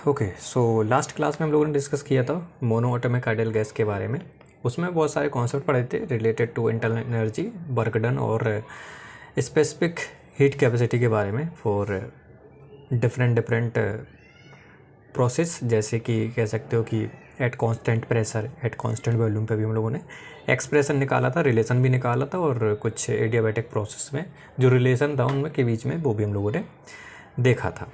Okay, so last class में हम लोगों ने डिस्कस किया था मोनो एटॉमिक आइडियल गैस के बारे में। उसमें बहुत सारे कॉन्सेप्ट पढ़े थे related to internal energy, work done और स्पेसिफिक हीट कैपेसिटी के बारे में फॉर डिफरेंट प्रोसेस। जैसे कि कह सकते हो कि at constant pressure, at constant volume पे भी हम लोगों ने एक्सप्रेशन निकाला था, रिलेशन भी निकाला था, और कुछ एडियाबैटिक प्रोसेस में जो रिलेशन था उनमें के बीच में वो भी हम लोगों ने देखा था।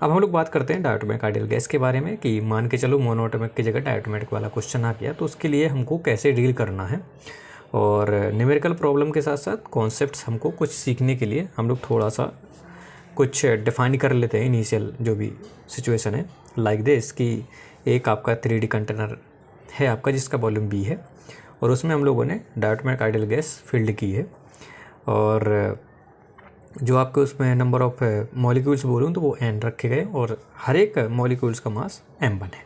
अब हम लोग बात करते हैं डायटोमिक आइडियल गैस के बारे में कि मान के चलो मोनोएटॉमिक की जगह डायटोमिक वाला क्वेश्चन आ गया, तो उसके लिए हमको कैसे डील करना है। और न्यूमेरिकल प्रॉब्लम के साथ साथ कॉन्सेप्ट्स हमको कुछ सीखने के लिए हम लोग थोड़ा सा कुछ डिफाइन कर लेते हैं इनिशियल जो भी सिचुएशन है। लाइक दिस कि एक आपका 3D कंटेनर है आपका जिसका वॉल्यूम B है, और उसमें हम लोगों ने डायटोमिक आइडियल गैस फिल्ड की है, और जो आपके उसमें नंबर ऑफ मॉलिक्यूल्स बोलूँ तो वो n रखे गए, और हर एक मॉलिक्यूल्स का मास m1 है।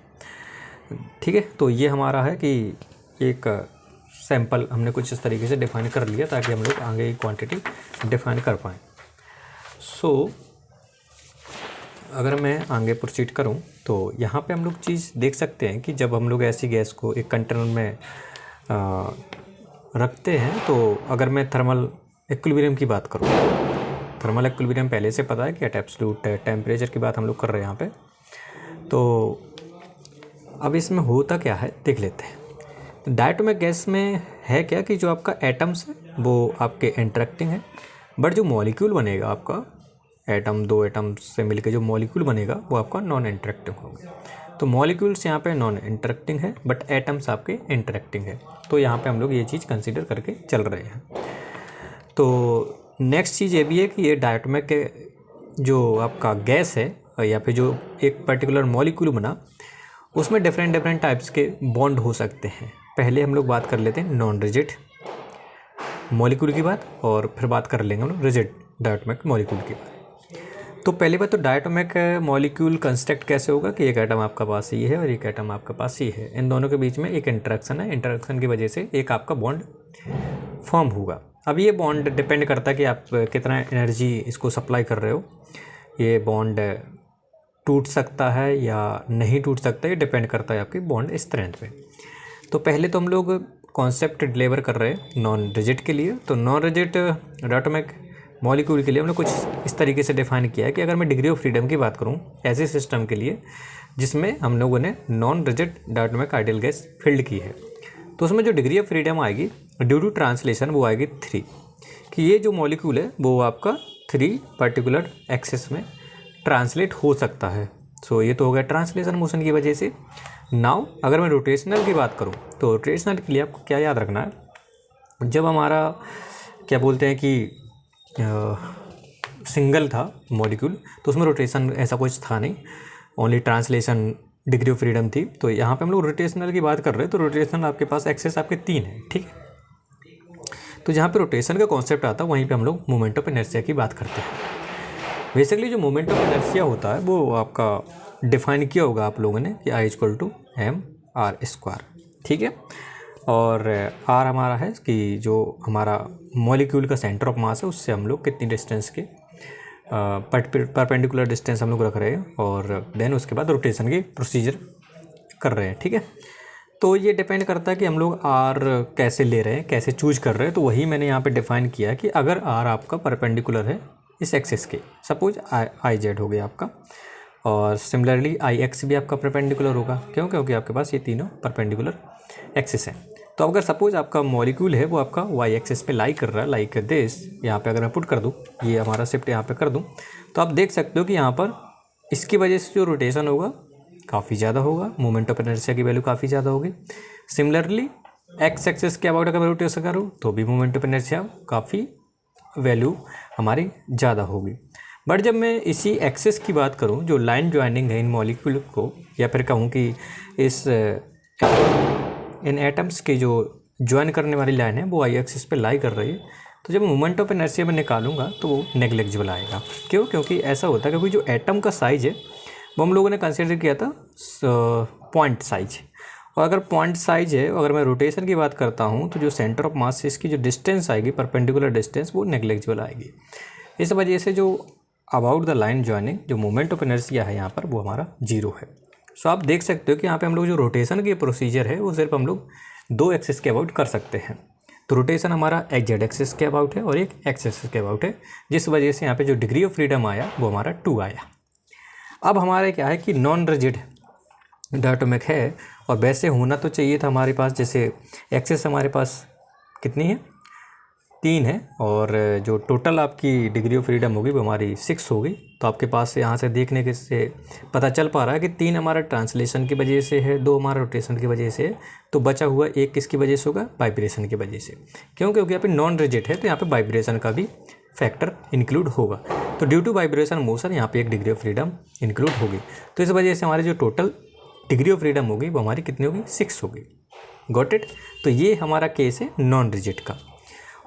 ठीक है, तो ये हमारा है कि एक सैंपल हमने कुछ इस तरीके से डिफाइन कर लिया ताकि हम लोग आगे की क्वांटिटी डिफाइन कर पाएँ। सो अगर मैं आगे प्रोसीड करूं तो यहाँ पे हम लोग चीज़ देख सकते हैं कि जब हम लोग ऐसी गैस को एक कंटेनर में रखते हैं, तो अगर मैं थर्मल इक्विलिब्रियम की बात करूँ, थर्मल इक्विलिब्रियम पहले से पता है कि एट एब्सोल्यूट टेम्परेचर की बात हम लोग कर रहे हैं यहाँ पे। तो अब इसमें होता क्या है देख लेते हैं। डायटोमिक गैस में है क्या कि जो आपका एटम्स है वो आपके इंटरेक्टिंग है, बट जो मॉलिक्यूल बनेगा आपका एटम, दो एटम से मिलकर जो मॉलिक्यूल बनेगा वो आपका नॉन इंटरेक्टिंग होगा। तो मॉलिक्यूल्स यहाँ पे नॉन इंटरेक्टिंग है, बट एटम्स आपके इंटरेक्टिंग है। तो यहाँ पे हम लोग ये चीज़ कंसीडर करके चल रहे हैं। तो नेक्स्ट चीज़ ये भी है कि ये डायटोमिक के जो आपका गैस है या फिर जो एक पर्टिकुलर मॉलिक्यूल बना उसमें डिफरेंट टाइप्स के बॉन्ड हो सकते हैं। पहले हम लोग बात कर लेते हैं नॉन रिजिड मॉलिक्यूल की बात, और फिर बात कर लेंगे हम लोग रिजिड डायटोमिक मॉलिक्यूल की बात। तो पहली बात तो डायटोमिक मॉलिक्यूल कंस्ट्रक्ट कैसे होगा कि एक एटम आपका पास ये है और एक एटम आपका पास ये है, इन दोनों के बीच में एक इंटरेक्शन है, इंटरेक्शन की वजह से एक आपका बॉन्ड फॉर्म होगा। अब ये बॉन्ड डिपेंड करता है कि आप कितना एनर्जी इसको सप्लाई कर रहे हो। ये बॉन्ड टूट सकता है या नहीं टूट सकता, ये डिपेंड करता है आपकी बॉन्ड स्ट्रेंथ पे। तो पहले तो हम लोग कॉन्सेप्ट डिलीवर कर रहे हैं नॉन रिजिड के लिए। तो नॉन रिजिड डायटोमिक मॉलिक्यूल के लिए हमने कुछ इस तरीके से डिफाइन किया है कि अगर मैं डिग्री ऑफ फ्रीडम की बात करूं ऐसे सिस्टम के लिए जिसमें हम लोगों ने non rigid diatomic ideal gas filled की है, तो उसमें जो डिग्री ऑफ फ्रीडम आएगी ड्यू टू ट्रांसलेशन वो आएगी 3, कि ये जो मॉलिक्यूल है वो आपका 3 पर्टिकुलर एक्सेस में ट्रांसलेट हो सकता है। सो ये तो हो गया ट्रांसलेशन मोशन की वजह से। नाउ अगर मैं रोटेशनल की बात करूँ तो रोटेशनल के लिए आपको क्या याद रखना है, जब हमारा क्या बोलते हैं कि सिंगल था मॉलिक्यूल तो उसमें रोटेशन ऐसा कुछ था नहीं, only translation degree of freedom थी। तो यहाँ पे हम लोग रोटेशनल की बात कर रहे हैं, तो रोटेशनल आपके पास एक्सेस आपके 3 है। ठीक है, तो जहाँ पे रोटेशन का कॉन्सेप्ट आता है वहीं पे हम लोग मोमेंट ऑफ इनर्शिया की बात करते हैं। बेसिकली जो मोमेंट ऑफ इनर्शिया होता है वो आपका डिफाइन किया होगा आप लोगों ने कि I=mr²। ठीक है, और r हमारा है कि जो हमारा मॉलिक्यूल का सेंटर ऑफ मास है उससे हम लोग कितनी डिस्टेंस के परपेंडिकुलर डिस्टेंस हम लोग रख रहे हैं, और देन उसके बाद रोटेशन की प्रोसीजर कर रहे हैं। ठीक है, तो ये डिपेंड करता है कि हम लोग r कैसे ले रहे हैं, कैसे चूज कर रहे हैं। तो वही मैंने यहाँ पे डिफाइन किया है कि अगर r आपका परपेंडिकुलर है इस एक्सिस के, सपोज आई जेड हो गया आपका, और सिमिलरली आई एक्स भी आपका परपेंडिकुलर होगा। क्यों? क्योंकि आपके पास ये तीनों परपेंडिकुलर एक्सिस हैं। तो अगर सपोज आपका मॉलिक्यूल है वो आपका वाई एक्सिस पे लाई कर रहा है, लाइक दिस, यहाँ पे अगर मैं पुट कर दूँ, ये हमारा शिफ्ट यहाँ पे कर दूँ, तो आप देख सकते हो कि यहाँ पर इसकी वजह से जो रोटेशन होगा काफ़ी ज़्यादा होगा, मोमेंट ऑफ इनर्शिया की वैल्यू काफ़ी ज़्यादा होगी। सिमिलरली एक्स एक्सिस के अबाउट अगर मैं रोटेशन करूँ तो भी मोमेंट ऑफ इनर्शिया काफ़ी वैल्यू हमारी ज़्यादा होगी। बट जब मैं इसी एक्सिस की बात करूं, जो लाइन ज्वाइनिंग है इन मॉलिक्यूल को, या फिर कहूं कि इन एटम्स के जो ज्वाइन करने वाली लाइन है वो आई एक्सिस पे लाई कर रही है, तो जब मोमेंट ऑफ इनर्शिया में निकालूंगा तो वो नेग्लिजिबल आएगा। क्यों? क्योंकि ऐसा होता है क्योंकि जो एटम का साइज़ है वो हम लोगों ने कंसिडर किया था पॉइंट साइज, और अगर पॉइंट साइज है, अगर मैं रोटेशन की बात करता हूँ तो जो सेंटर ऑफ मास से इसकी जो डिस्टेंस आएगी परपेंडिकुलर डिस्टेंस वो नेग्लिजिबल आएगी। इस वजह से जो अबाउट द लाइन ज्वाइनिंग जो मोमेंट ऑफ इनर्शिया है यहाँ पर वो हमारा 0 है। सो आप देख सकते हो कि यहाँ पे हम लोग जो रोटेशन की प्रोसीजर है वो सिर्फ हम लोग 2 एक्सिस के अबाउट कर सकते हैं। तो रोटेशन हमारा एक जेड एक्सिस के अबाउट है और एक एक्स एक्सिस के अबाउट है, जिस वजह से यहाँ पे जो डिग्री ऑफ फ्रीडम आया वो हमारा 2 आया। अब हमारे क्या है कि नॉन रिजिड डायटोमिक है और वैसे होना तो चाहिए था हमारे पास, जैसे एक्सिस हमारे पास कितनी है 3 है और जो टोटल आपकी डिग्री ऑफ फ्रीडम होगी वो हमारी 6 होगी। तो आपके पास यहाँ से देखने के से पता चल पा रहा है कि 3 हमारा ट्रांसलेशन की वजह से है, 2 हमारा रोटेशन की वजह से है, तो बचा हुआ 1 किसकी वजह से होगा, वाइब्रेशन की वजह से। क्यों? क्योंकि यहाँ पे नॉन रिजिड है तो यहाँ पे वाइब्रेशन का भी फैक्टर इंक्लूड होगा। तो ड्यू टू वाइब्रेशन मोशन यहाँ पे एक डिग्री ऑफ फ्रीडम इंक्लूड होगी। तो इस वजह से हमारी जो टोटल डिग्री ऑफ फ्रीडम होगी वो हमारी कितनी होगी, 6 होगी। Got it? तो ये हमारा केस है नॉन रिजिड का।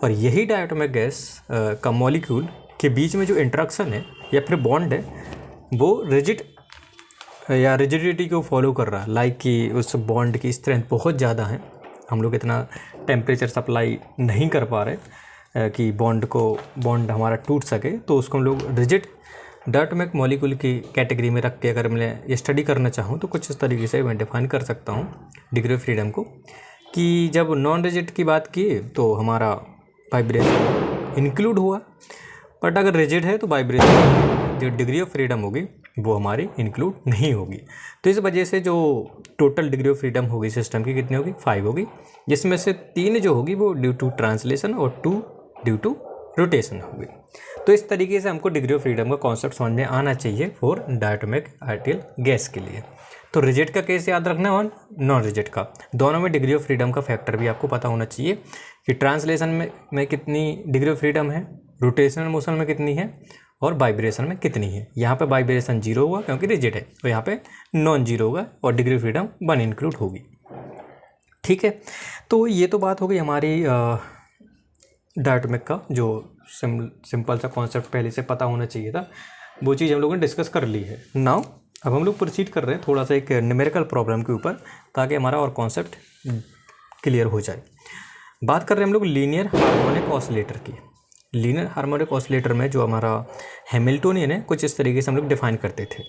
और यही डायटोमिक गैस का मॉलिक्यूल के बीच में जो इंटरेक्शन है या फिर बॉन्ड है वो रिजिड या रिजिडिटी को फॉलो कर रहा है। लाइक कि उस बॉन्ड की स्ट्रेंथ बहुत ज़्यादा है, हम लोग इतना टेम्परेचर सप्लाई नहीं कर पा रहे कि बॉन्ड हमारा टूट सके, तो उसको हम लोग रिजिड डायटोमिक मॉलिक्यूल की कैटेगरी में रख के अगर मैं ये स्टडी करना चाहूँ तो कुछ इस तरीके से मैं डिफाइन कर सकता हूँ डिग्री ऑफ फ्रीडम को, कि जब नॉन रिजिड की बात की तो हमारा वाइब्रेशन इंक्लूड हुआ, बट अगर रिजिड है तो वाइब्रेशन जो डिग्री ऑफ फ्रीडम होगी वो हमारी इंक्लूड नहीं होगी। तो इस वजह से जो टोटल डिग्री ऑफ फ्रीडम होगी सिस्टम की कितनी होगी, 5 होगी, जिसमें से 3 जो होगी वो ड्यू टू ट्रांसलेशन और 2 ड्यू टू रोटेशन होगी। तो इस तरीके से हमको डिग्री ऑफ फ्रीडम का कॉन्सेप्ट समझ में आना चाहिए फॉर डायटोमिक आइडियल गैस के लिए। तो रिजिड का केस याद रखना और नॉन रिजिड का, दोनों में डिग्री ऑफ फ्रीडम का फैक्टर भी आपको पता होना चाहिए कि ट्रांसलेशन में कितनी डिग्री ऑफ फ्रीडम है, रोटेशनल मोशन में कितनी है और वाइब्रेशन में कितनी है। यहाँ पे वाइब्रेशन 0 होगा क्योंकि रिजिड है, तो यहाँ पे नॉन 0 होगा और डिग्री ऑफ फ्रीडम 1 इंक्लूड होगी। ठीक है, तो ये तो बात हो गई हमारी डायटोमिक का, जो सिंपल सा कॉन्सेप्ट पहले से पता होना चाहिए था, वो चीज़ हम लोगों ने डिस्कस कर ली है। नाउ अब हम लोग प्रोसीड कर रहे हैं थोड़ा सा एक न्यूमेरिकल प्रॉब्लम के ऊपर, ताकि हमारा और कॉन्सेप्ट क्लियर हो जाए। बात कर रहे हैं हम लोग लीनियर हार्मोनिक ऑसिलेटर की। लीनियर हार्मोनिक ऑसिलेटर में जो हमारा हैमिल्टोनियन है कुछ इस तरीके से हम लोग डिफाइन करते थे।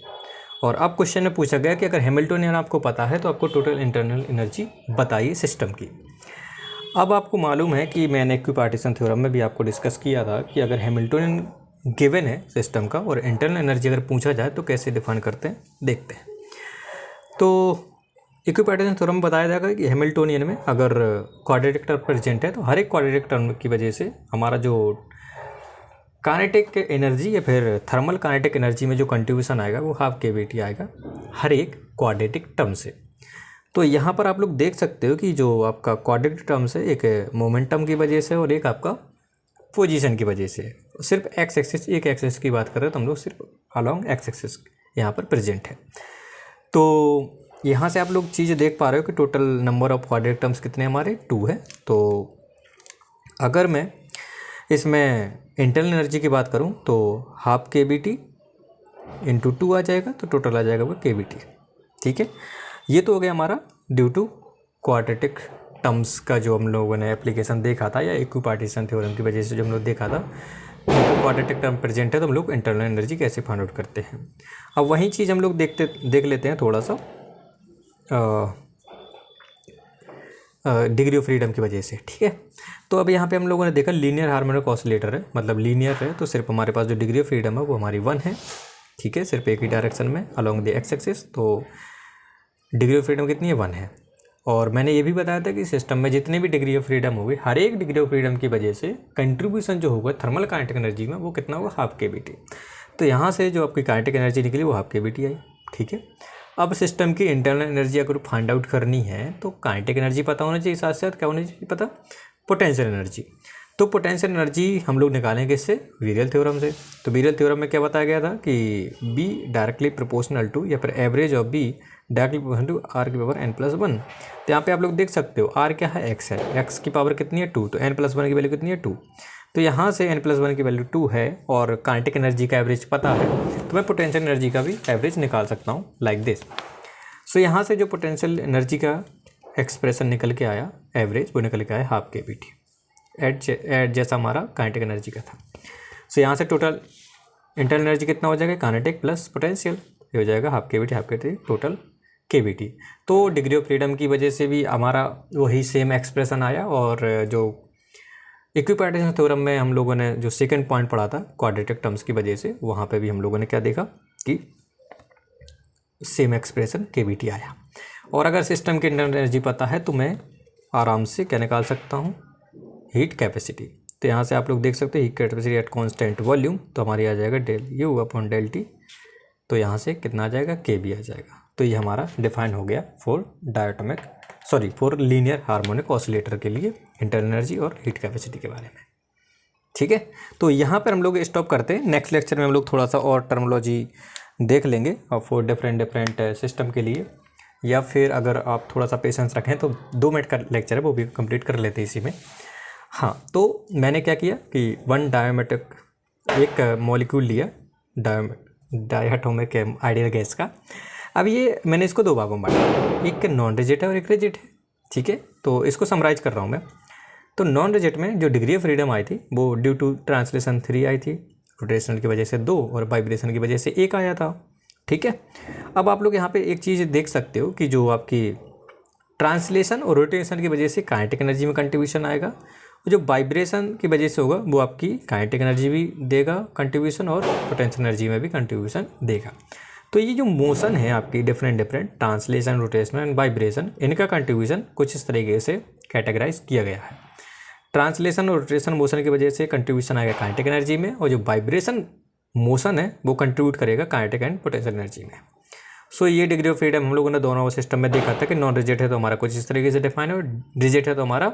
और अब क्वेश्चन में पूछा गया कि अगर हैमिल्टोनियन आपको पता है तो आपको टोटल इंटरनल एनर्जी बताइए सिस्टम की। अब आपको मालूम है कि मैंने इक्विपार्टीशन थ्योरम में भी आपको डिस्कस किया था कि अगर हैमिल्टोनियन गिवन है सिस्टम का और इंटरनल एनर्जी अगर पूछा जाए तो कैसे डिफाइन करते हैं, देखते हैं। तो इक्विपार्टीशन थ्योरम में बताया जाएगा कि हैमिल्टोनियन में अगर क्वाड्रेटिक टर्म प्रेजेंट है तो हर एक क्वाड्रेटिक टर्म की वजह से हमारा जो काइनेटिक एनर्जी या फिर थर्मल काइनेटिक एनर्जी में जो कंट्रीब्यूशन आएगा वो हाफ केवीटी आएगा हर एक क्वाड्रेटिक टर्म से। तो यहाँ पर आप लोग देख सकते हो कि जो आपका क्वाड्रेटिक टर्म से एक मोमेंटम की वजह से और एक आपका पोजीशन की वजह से, सिर्फ एक्स एक्सिस, एक एक्सिस की बात कर रहे हैं तो हम लोग सिर्फ अलॉन्ग एक्स एक्सिस यहाँ पर प्रेजेंट है। तो यहाँ से आप लोग चीज़ देख पा रहे हो कि total number of quadratic terms कितने हमारे 2 है। तो अगर मैं इसमें इंटरनल एनर्जी की बात करूँ तो हाफ KBT इंटू 2 आ जाएगा, तो टोटल आ जाएगा वो KBT। ठीक है, ये तो हो गया हमारा ड्यू टू क्वाड्रेटिक टर्म्स का जो हम लोगों ने एप्लीकेशन देखा था, या इक्विपार्टीशन थ्योरम की वजह से जो हम लोग देखा था क्वाड्रेटिक टर्म प्रेजेंट है तो हम लोग इंटरनल एनर्जी कैसे फाइंड आउट करते हैं। अब वही चीज़ हम लोग देख लेते हैं थोड़ा सा डिग्री ऑफ फ्रीडम की वजह से। ठीक है, तो अब यहाँ पे हम लोगों ने देखा लीनियर हार्मोनिक ऑसिलेटर है, मतलब लीनियर है तो सिर्फ हमारे पास जो डिग्री ऑफ फ्रीडम है वो हमारी 1 है। ठीक है, सिर्फ एक ही डायरेक्शन में अलॉन्ग द एक्स एक्सिस, तो डिग्री ऑफ फ्रीडम कितनी है, 1 है। और मैंने ये भी बताया था कि सिस्टम में जितनी भी डिग्री ऑफ फ्रीडम होगी हर एक डिग्री ऑफ फ्रीडम की वजह से कंट्रीब्यूशन जो होगा थर्मल काइनेटिक एनर्जी में वो कितना होगा, हाफ KBT। तो यहाँ से जो आपकी काइनेटिक एनर्जी निकली वो हाफ KBT आई। ठीक है, अब सिस्टम की इंटरनल एनर्जी अगर फाइंड आउट करनी है तो काइनेटिक एनर्जी पता होना चाहिए, साथ साथ क्या होना चाहिए पता, पोटेंशियल एनर्जी। तो पोटेंशियल एनर्जी हम लोग निकालेंगे इससे वीरियल थ्योरम से। तो वीरियल थ्योरम में क्या बताया गया था कि B डायरेक्टली प्रोपोर्शनल टू या फिर average of B directly proportional to R⁻n+1। तो यहाँ पे आप लोग देख सकते हो R क्या है, X है, X की पावर कितनी है 2, तो n+1 की वैल्यू कितनी है 2। तो यहाँ से n+1 की वैल्यू 2 है और काइनेटिक एनर्जी का एवरेज पता है, तो मैं पोटेंशियल एनर्जी का भी एवरेज निकाल सकता हूँ लाइक दिस। सो यहाँ से जो पोटेंशियल एनर्जी का एक्सप्रेशन निकल के आया एवरेज, वो निकल के आया हाफ KBT एट जैसा हमारा काइनेटिक एनर्जी का था। सो यहाँ से टोटल इंटरनल एनर्जी कितना हो जाएगा, काइनेटिक प्लस पोटेंशियल, ये हो जाएगा हाफ के टोटल के। तो डिग्री ऑफ फ्रीडम की वजह से भी हमारा वही सेम एक्सप्रेशन आया। और जो इक्विपार्टीशन थ्योरम में हम लोगों ने जो सेकंड पॉइंट पढ़ा था क्वाड्रेटिक टर्म्स की वजह से, वहाँ पे भी हम लोगों ने क्या देखा कि सेम एक्सप्रेशन के आया। और अगर सिस्टम की इंटरनल एनर्जी पता है तो मैं आराम से क्या निकाल सकता हूँ, हीट कैपेसिटी। तो यहाँ से आप लोग देख सकते हैं heat capacity at constant volume, तो हमारी आ जाएगा del U upon del T. तो यहाँ से कितना आ जाएगा, के बी आ जाएगा। तो ये हमारा डिफाइन हो गया फॉर लीनियर हार्मोनिक ऑसिलेटर के लिए इंटरनल एनर्जी और हीट कैपेसिटी के बारे में। ठीक है, तो यहाँ पर हम लोग स्टॉप करते हैं। नेक्स्ट लेक्चर में हम लोग थोड़ा सा और टर्मोलॉजी देख लेंगे और फॉर डिफरेंट सिस्टम के लिए, या फिर अगर आप थोड़ा सा पेशेंस रखें तो 2 मिनट का लेक्चर है वो भी कंप्लीट कर लेते हैं इसी में। हाँ, तो मैंने क्या किया कि वन डायमेटिक एक मॉलिक्यूल लिया डायटोमिक आइडियल गैस का। अब ये मैंने इसको 2 भागों में बांटा, एक नॉन रिजिड है और एक रिजिड है। ठीक है, तो इसको समराइज कर रहा हूँ मैं। तो नॉन रिजिड में जो डिग्री ऑफ फ्रीडम आई थी वो ड्यू टू ट्रांसलेशन 3 आई थी, रोटेशनल की वजह से 2 और वाइब्रेशन की वजह से 1 आया था। ठीक है, अब आप लोग यहाँ पे एक चीज़ देख सकते हो कि जो आपकी ट्रांसलेशन और रोटेशन की वजह से काइनेटिक एनर्जी में कंट्रीब्यूशन आएगा, जो वाइब्रेशन की वजह से होगा वो आपकी काइनेटिक एनर्जी भी देगा कंट्रीब्यूशन और पोटेंशियल एनर्जी में भी कंट्रीब्यूशन देगा। तो ये जो मोशन है आपकी different translation, rotation and vibration, इनका कंट्रीब्यूशन कुछ इस तरीके से कैटेगराइज किया गया है। ट्रांसलेशन और रोटेशन मोशन की वजह से कंट्रीब्यूशन आएगा काइनेटिक एनर्जी में, और जो वाइब्रेशन मोशन है वो कंट्रीब्यूट करेगा काइनेटिक एंड पोटेंशियल एनर्जी में। सो ये डिग्री ऑफ फ्रीडम हम लोगों ने दोनों सिस्टम में देखा था कि नॉन रिजिड है तो हमारा कुछ इस तरीके से डिफाइन है, और रिजिड है तो हमारा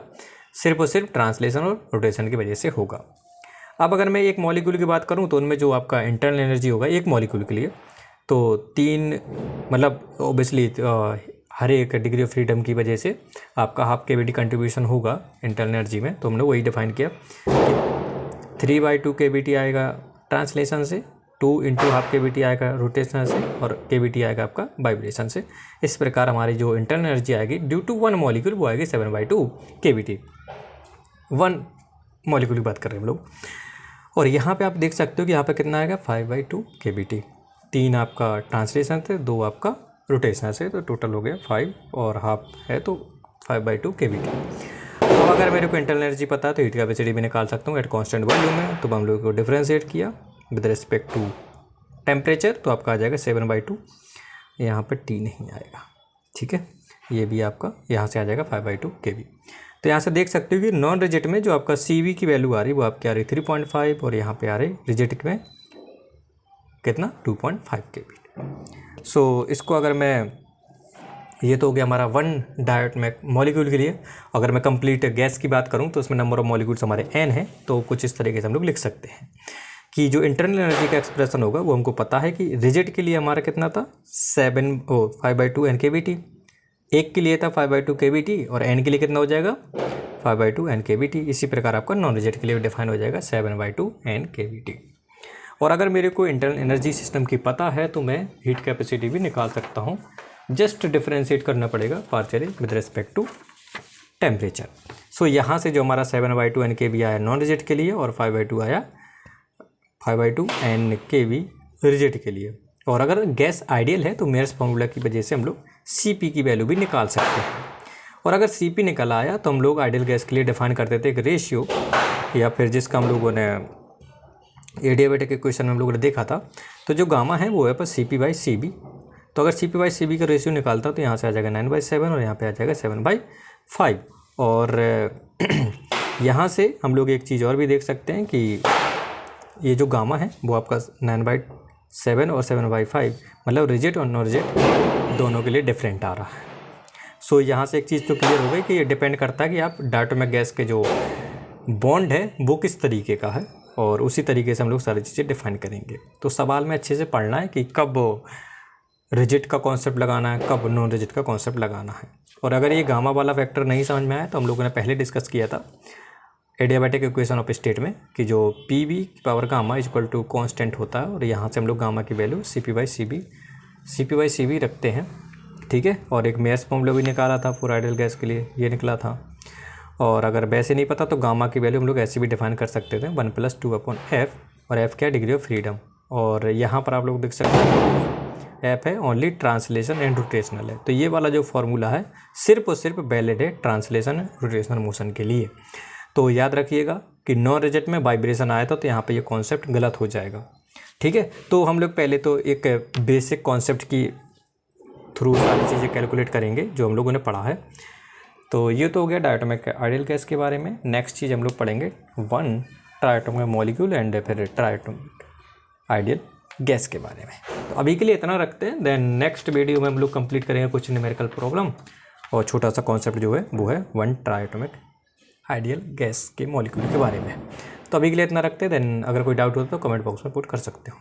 सिर्फ और सिर्फ ट्रांसलेशन और रोटेशन की वजह से होगा। अब अगर मैं एक मॉलिक्यूल की बात करूं तो उनमें जो आपका इंटरनल एनर्जी होगा एक मॉलिक्यूल के लिए, तो 3 मतलब ओबियसली हर एक डिग्री ऑफ फ्रीडम की वजह से आपका हाफ केवीटी कंट्रीब्यूशन होगा इंटरनल एनर्जी में। तो हमने वही डिफाइन किया कि 3/2 केवीटी आएगा ट्रांसलेशन से, 2 इंटू हाफ केवीटी आएगा रोटेशन से, और केवीटी आएगा आपका वाइब्रेशन से। इस प्रकार हमारी जो इंटरनल एनर्जी आएगी ड्यू टू 1 मॉलिक्यूल वो आएगी 7/2 केवीटी। 1 मॉलिक्यूल की बात कर रहे हैं हम लोग। और यहाँ पे आप देख सकते हो कि यहाँ पे कितना आएगा 5/2 केवीटी। 3 आपका ट्रांसलेशन से, 2 आपका रोटेशन से, तो टोटल हो गया 5 और हाफ है तो 5/2 केवीटी। अब अगर मेरे को इंटरनल एनर्जी पता है तो हीट कैपेसिटी भी निकाल सकता हूँ एट कॉन्स्टेंट वॉल्यूम में। तो हम लोग को डिफ्रेंशिएट किया विद रिस्पेक्ट टू टेम्परेचर, तो आपका आ जाएगा 7/2, यहाँ पर टी नहीं आएगा। ठीक है, ये भी आपका यहाँ से आ जाएगा 5/2 केवी। तो यहाँ से देख सकते हो कि नॉन रिजिड में जो आपका CV की वैल्यू आ रही है वो आपकी आ रही 3.5, और यहाँ पे आ रही रिजिड में कितना 2.5 केवी। सो इसको अगर मैं, ये तो हो गया हमारा 1 डायटोमिक मॉलिक्यूल के लिए। अगर मैं कंप्लीट गैस की बात करूँ तो उसमें नंबर ऑफ मॉलिक्यूल्स हमारे n है, तो कुछ इस तरीके से हम लोग लिख सकते हैं कि जो इंटरनल एनर्जी का एक्सप्रेशन होगा वो हमको पता है कि रिजिड के लिए हमारा कितना था 5/2 NKBT, एक के लिए था 5/2 KBT, और n के लिए कितना हो जाएगा 5/2 NKBT। इसी प्रकार आपका नॉन रिजिड के लिए डिफाइन हो जाएगा 7/2 NKBT। और अगर मेरे को इंटरनल एनर्जी सिस्टम की पता है तो मैं हीट कैपेसिटी भी निकाल सकता हूँ, जस्ट डिफरेंशिएट करना पड़ेगा partially with respect to temperature. So यहाँ से जो हमारा 7/2 NKB आया नॉन रिजिड के लिए, और 5/2 आया 5/2 NKB रिजिड के लिए। और अगर गैस आइडियल है तो मेयर्स फार्मूला की वजह से हम लोग CP की वैल्यू भी निकाल सकते हैं। और अगर CP निकल आया तो हम लोग आइडियल गैस के लिए डिफाइन कर देते हैं एक रेशियो, या फिर जिसका हम लोगों ने एडियाबेटिक इक्वेशन में हम लोगों ने देखा था, तो जो गामा है वो है पर CP/CB। तो अगर CP/CB का रेशियो निकालता तो यहाँ से आ जाएगा 9/7, और यहाँ पे आ जाएगा 7/5। और यहाँ से हम लोग एक चीज़ और भी देख सकते हैं कि ये जो गामा है वो आपका 9/7 और 7/5, मतलब रिजिड और नॉन रिजिड दोनों के लिए डिफरेंट आ रहा है। सो यहाँ से एक चीज़ तो क्लियर हो गई कि ये डिपेंड करता है कि आप डायटोमिक गैस के जो बॉन्ड है वो किस तरीके का है, और उसी तरीके से हम लोग सारी चीज़ें डिफाइन करेंगे। तो सवाल में अच्छे से पढ़ना है कि कब रिजिड का कॉन्सेप्ट लगाना है, कब नॉन रिजिड का कॉन्सेप्ट लगाना है। और अगर ये गामा वाला फैक्टर नहीं समझ में आया तो हम लोगों ने पहले डिस्कस किया था एडियाबैटिक इक्वेशन ऑफ स्टेट में कि जो PV power gamma equal to constant होता है, और यहाँ से हम लोग गामा की वैल्यू CP/CB रखते हैं। ठीक है, और एक मेयर्स फॉर्मूला भी निकाला था फॉर आइडियल गैस के लिए, ये निकला था। और अगर वैसे नहीं पता तो गामा की वैल्यू हम लोग ऐसे भी डिफाइन कर सकते थे 1 + 2/f, और f क्या डिग्री ऑफ फ्रीडम, और यहाँ पर आप लोग देख सकते हैं ऐप है ओनली ट्रांसलेशन एंड रोटेशनल है। तो ये वाला जो फॉर्मूला है सिर्फ और सिर्फ वैलिड है ट्रांसलेशन रोटेशनल मोशन के लिए। तो याद रखिएगा कि नॉन रिजिड में वाइब्रेशन आया था तो यहाँ पे ये कॉन्सेप्ट गलत हो जाएगा। ठीक है, तो हम लोग पहले तो एक बेसिक कॉन्सेप्ट की थ्रू सारी चीज़ें कैलकुलेट करेंगे जो हम लोगों ने पढ़ा है। तो ये तो हो गया डायटोमिक आइडियल गैस के बारे में। नेक्स्ट चीज़ हम लोग पढ़ेंगे वन ट्राइटोमिक मॉलिक्यूल एंड फिर ट्राइटोमिक आइडियल गैस के बारे में। तो अभी के लिए इतना रखते हैं, देन नेक्स्ट वीडियो में हम लोग कंप्लीट करेंगे कुछ न्यूमेरिकल प्रॉब्लम और छोटा सा कॉन्सेप्ट जो है वो है वन ट्राइटोमिक आइडियल गैस के मॉलिक्यूल के बारे में। तो अभी के लिए इतना रखते हैं, देन अगर कोई डाउट हो तो कमेंट बॉक्स में पुट कर सकते हो।